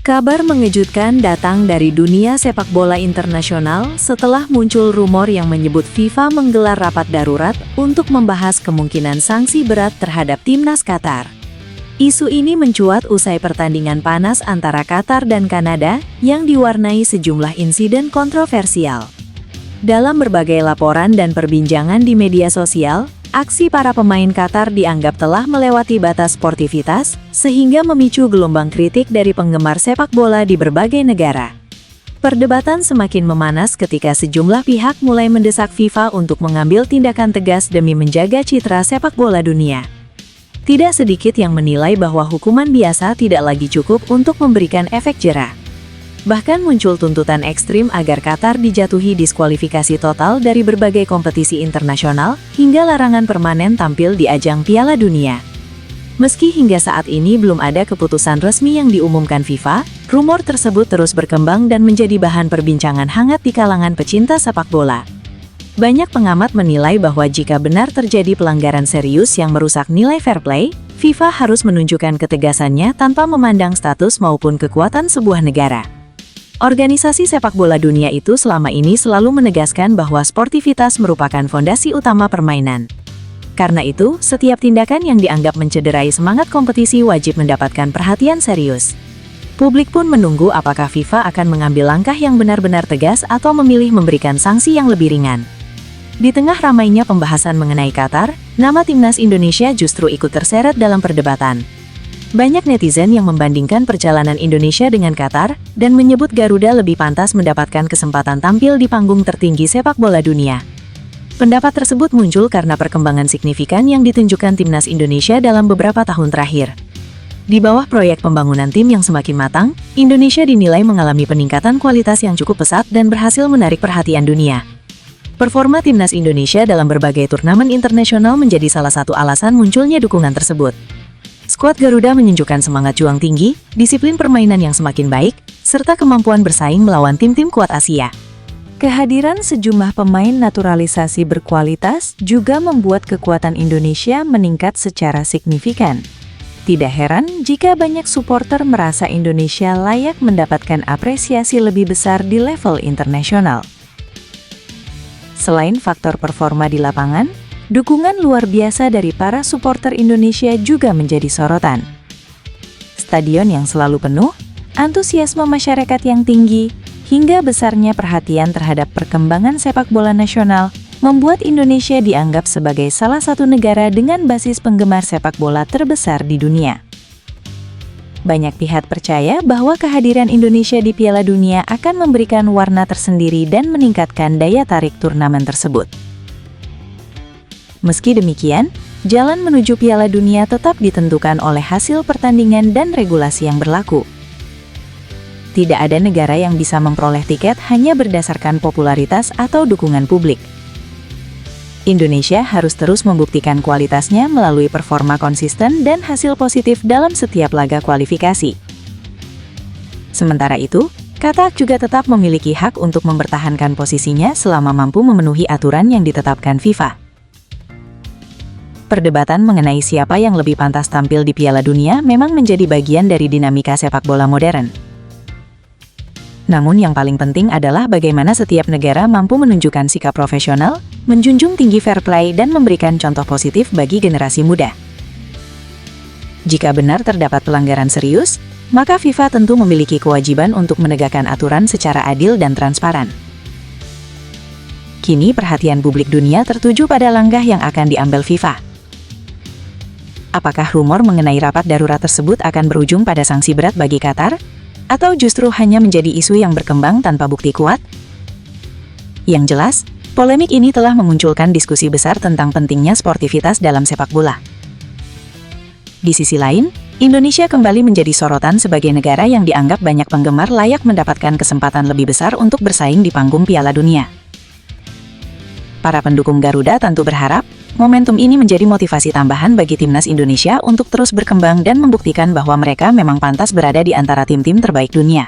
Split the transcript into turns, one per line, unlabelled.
Kabar mengejutkan datang dari dunia sepak bola internasional setelah muncul rumor yang menyebut FIFA menggelar rapat darurat untuk membahas kemungkinan sanksi berat terhadap timnas Qatar. Isu ini mencuat usai pertandingan panas antara Qatar dan Kanada yang diwarnai sejumlah insiden kontroversial. Dalam berbagai laporan dan perbincangan di media sosial, aksi para pemain Qatar dianggap telah melewati batas sportivitas, sehingga memicu gelombang kritik dari penggemar sepak bola di berbagai negara. Perdebatan semakin memanas ketika sejumlah pihak mulai mendesak FIFA untuk mengambil tindakan tegas demi menjaga citra sepak bola dunia. Tidak sedikit yang menilai bahwa hukuman biasa tidak lagi cukup untuk memberikan efek jera. Bahkan muncul tuntutan ekstrim agar Qatar dijatuhi diskualifikasi total dari berbagai kompetisi internasional, hingga larangan permanen tampil di ajang Piala Dunia. Meski hingga saat ini belum ada keputusan resmi yang diumumkan FIFA, rumor tersebut terus berkembang dan menjadi bahan perbincangan hangat di kalangan pecinta sepak bola. Banyak pengamat menilai bahwa jika benar terjadi pelanggaran serius yang merusak nilai fair play, FIFA harus menunjukkan ketegasannya tanpa memandang status maupun kekuatan sebuah negara. Organisasi sepak bola dunia itu selama ini selalu menegaskan bahwa sportivitas merupakan fondasi utama permainan. Karena itu, setiap tindakan yang dianggap mencederai semangat kompetisi wajib mendapatkan perhatian serius. Publik pun menunggu apakah FIFA akan mengambil langkah yang benar-benar tegas atau memilih memberikan sanksi yang lebih ringan. Di tengah ramainya pembahasan mengenai Qatar, nama timnas Indonesia justru ikut terseret dalam perdebatan. Banyak netizen yang membandingkan perjalanan Indonesia dengan Qatar, dan menyebut Garuda lebih pantas mendapatkan kesempatan tampil di panggung tertinggi sepak bola dunia. Pendapat tersebut muncul karena perkembangan signifikan yang ditunjukkan timnas Indonesia dalam beberapa tahun terakhir. Di bawah proyek pembangunan tim yang semakin matang, Indonesia dinilai mengalami peningkatan kualitas yang cukup pesat dan berhasil menarik perhatian dunia. Performa timnas Indonesia dalam berbagai turnamen internasional menjadi salah satu alasan munculnya dukungan tersebut. Skuad Garuda menunjukkan semangat juang tinggi, disiplin permainan yang semakin baik, serta kemampuan bersaing melawan tim-tim kuat Asia. Kehadiran sejumlah pemain naturalisasi berkualitas juga membuat kekuatan Indonesia meningkat secara signifikan. Tidak heran jika banyak supporter merasa Indonesia layak mendapatkan apresiasi lebih besar di level internasional. Selain faktor performa di lapangan, dukungan luar biasa dari para supporter Indonesia juga menjadi sorotan. Stadion yang selalu penuh, antusiasme masyarakat yang tinggi, hingga besarnya perhatian terhadap perkembangan sepak bola nasional membuat Indonesia dianggap sebagai salah satu negara dengan basis penggemar sepak bola terbesar di dunia. Banyak pihak percaya bahwa kehadiran Indonesia di Piala Dunia akan memberikan warna tersendiri dan meningkatkan daya tarik turnamen tersebut. Meski demikian, jalan menuju Piala Dunia tetap ditentukan oleh hasil pertandingan dan regulasi yang berlaku. Tidak ada negara yang bisa memperoleh tiket hanya berdasarkan popularitas atau dukungan publik. Indonesia harus terus membuktikan kualitasnya melalui performa konsisten dan hasil positif dalam setiap laga kualifikasi. Sementara itu, Qatar juga tetap memiliki hak untuk mempertahankan posisinya selama mampu memenuhi aturan yang ditetapkan FIFA. Perdebatan mengenai siapa yang lebih pantas tampil di Piala Dunia memang menjadi bagian dari dinamika sepak bola modern. Namun yang paling penting adalah bagaimana setiap negara mampu menunjukkan sikap profesional, menjunjung tinggi fair play dan memberikan contoh positif bagi generasi muda. Jika benar terdapat pelanggaran serius, maka FIFA tentu memiliki kewajiban untuk menegakkan aturan secara adil dan transparan. Kini perhatian publik dunia tertuju pada langkah yang akan diambil FIFA. Apakah rumor mengenai rapat darurat tersebut akan berujung pada sanksi berat bagi Qatar? Atau justru hanya menjadi isu yang berkembang tanpa bukti kuat? Yang jelas, polemik ini telah memunculkan diskusi besar tentang pentingnya sportivitas dalam sepak bola. Di sisi lain, Indonesia kembali menjadi sorotan sebagai negara yang dianggap banyak penggemar layak mendapatkan kesempatan lebih besar untuk bersaing di panggung Piala Dunia. Para pendukung Garuda tentu berharap momentum ini menjadi motivasi tambahan bagi timnas Indonesia untuk terus berkembang dan membuktikan bahwa mereka memang pantas berada di antara tim-tim terbaik dunia.